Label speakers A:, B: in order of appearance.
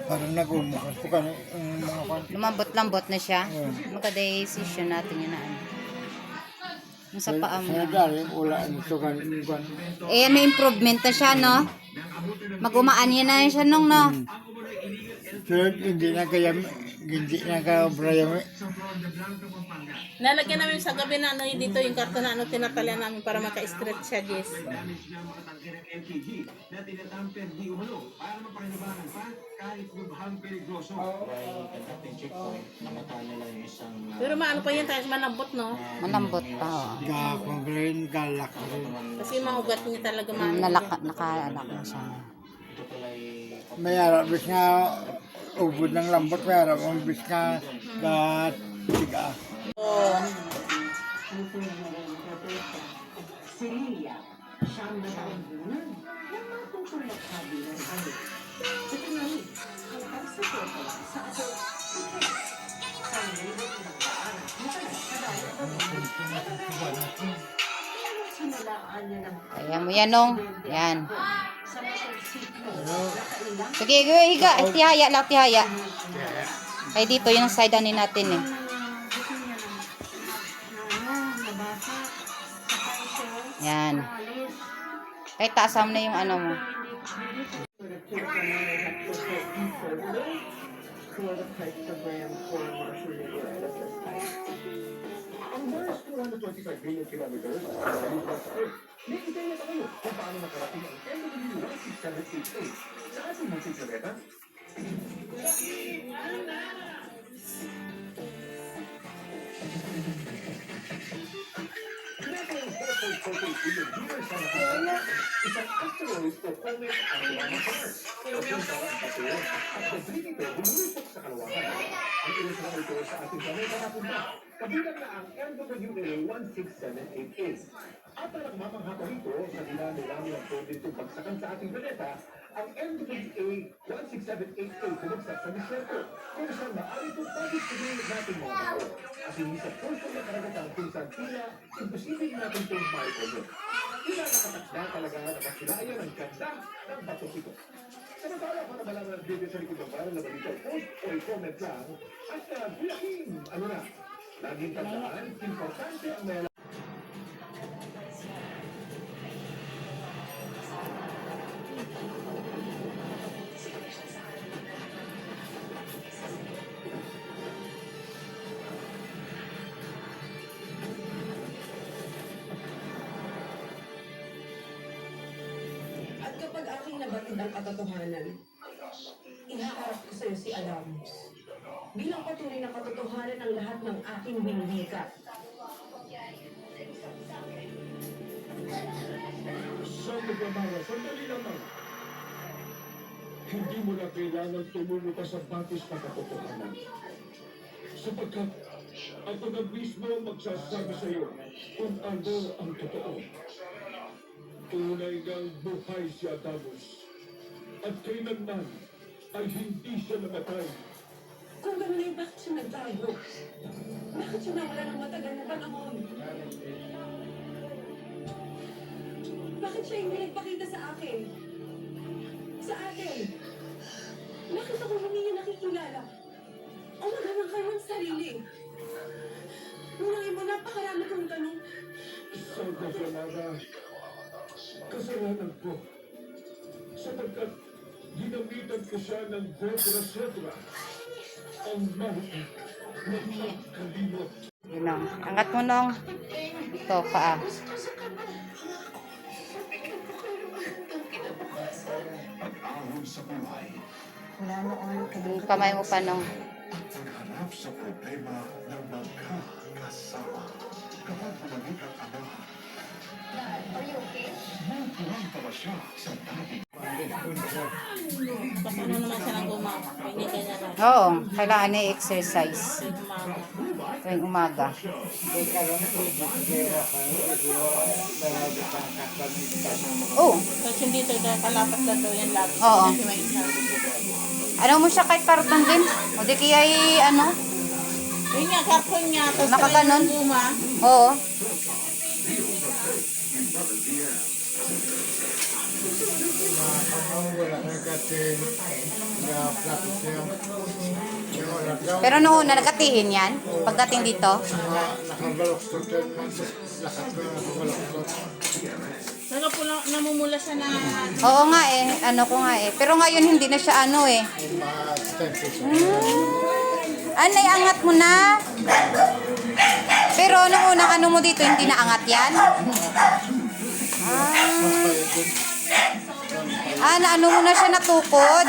A: Parang nagumukas po ka ng mga kwan.
B: Lumambot-lambot na siya. Magka-decision natin yun na ano. Yung sa paa mo.
A: Sa dalim, wala nito ka ng kwan.
B: Eh, may improvement na siya, no? Mag-umaan yan na siya nung, no?
A: So, hindi na kaya Brian.
C: Nalagyan namin sa gabi na ano dito yung karton na ano tinatalian namin para maka-stretch siya, Jess. Pero maano pa yan tayo, malambot, no?
B: Malambot pa, oh.
A: Gakong rin, galak rin.
C: Kasi yung mga ugat niya talaga maano.
B: Nakalak na siya.
A: May arabis nga ubod ng lambot, may arabis nga tiga.
C: Oh.
B: Kaya mo yan, nung. Yan. Sige, higa. Tihaya lang, tihaya. Ay, dito, yung side ani natin, eh. Yan. Ay, taasam na yung ano mo.
D: Ang Mars 225 billion kilometers sa lupas Earth. May ideya na kayo kung paano nakarating ang MW1788 sa ating munting planeta? Nasa yung 4.48 billion years na nakakaya, isang asteroid o comet ang lumang sa Mars. Ang tinatawag ito at debris nito bumulipot sa kalawakan. Ang ilan sa mga ito sa ating planeta napunta. Kabilang na ang MWA-16788. At ang nagmamangha pa rito sa dinami-rami ng pwedeng bagsakan sa ating planeta, ang MWA-16788 bumagsak sa disyerto kung saan maaari itong pag-istigil natin mga tao. At hindi sa portion na karagatan kung saan tila, imposible natin itong maikono. Tila nakatakda talaga na nakasilayan ang ganda ng batong ito. Samantala, para malaman ang video sa likod ng viral na balita, post o i-comment lang at biyakin, ano na, laging tandaan, importante ang may
E: At kapag aking nabatid ang katotohanan, ihaharap ko sa iyo si Alamos bilang patunay na katotohanan ng lahat ng aking binihika.
D: Sa magmamara, sandali lamang. Hindi mo na kailangan tumungo ka sa batis na katotohanan. Sapagkat ako na mismo magsasabi sa iyo kung ano ang totoo. Tunay ngang buhay si Adamos. At kailanman ay hindi siya namatay.
E: Kung gano'n ay bakit siya nagtago? Bakit siya nawala ng matagal na panahon? Bakit siya hindi nagpakita sa akin? Sa akin? Bakit ako hindi niya nakikilala? O maghanang kayo ng sarili? Nunangin mo, napakarami kong tanong.
D: Santa Fernanda, kasalanan ko. Sapagkat ginamitan ko siya ng Godra-Sedra. Ang mahal na magkalimot.
B: Yun lang. Angat mo, nung. Ito, paa.
D: Pag-ahon sa buhay
B: Yung kamay mo pa, nung.
D: at pagharap sa problema ng magkakasama. Kapag bumalik ang ama, magkurang pala siya sa dati.
C: Baka ano naman siya ng guma. Hindi kanya na.
B: Oo, kailangan na exercise.
C: Umaga.
B: Tuwing umaga. Oo.
C: Kasi dito, kalapat na daw yan lagi.
B: Oo.
C: Kasi may isa.
B: Ano mo siya kahit karton din? O di kaya ano?
C: Yun nga, karton niya. Tapos
B: Nakaganon?
C: ng guma.
B: Oo.
A: Wala na natin na plato siya. Yung wala daw.
B: Pero noong una, nagkatihin yan? Pagdating dito?
A: Nakabaloktot yan. Lakat ko nakabaloktot.
C: Namumula siya na
B: Oo nga eh, ano ko nga eh. Pero ngayon hindi na siya ano eh.
A: Yung mga extensions.
B: Ano, angat mo na. Pero nung unang ano mo dito, hindi na angat yan? Ah, na ano mo na siya natukod?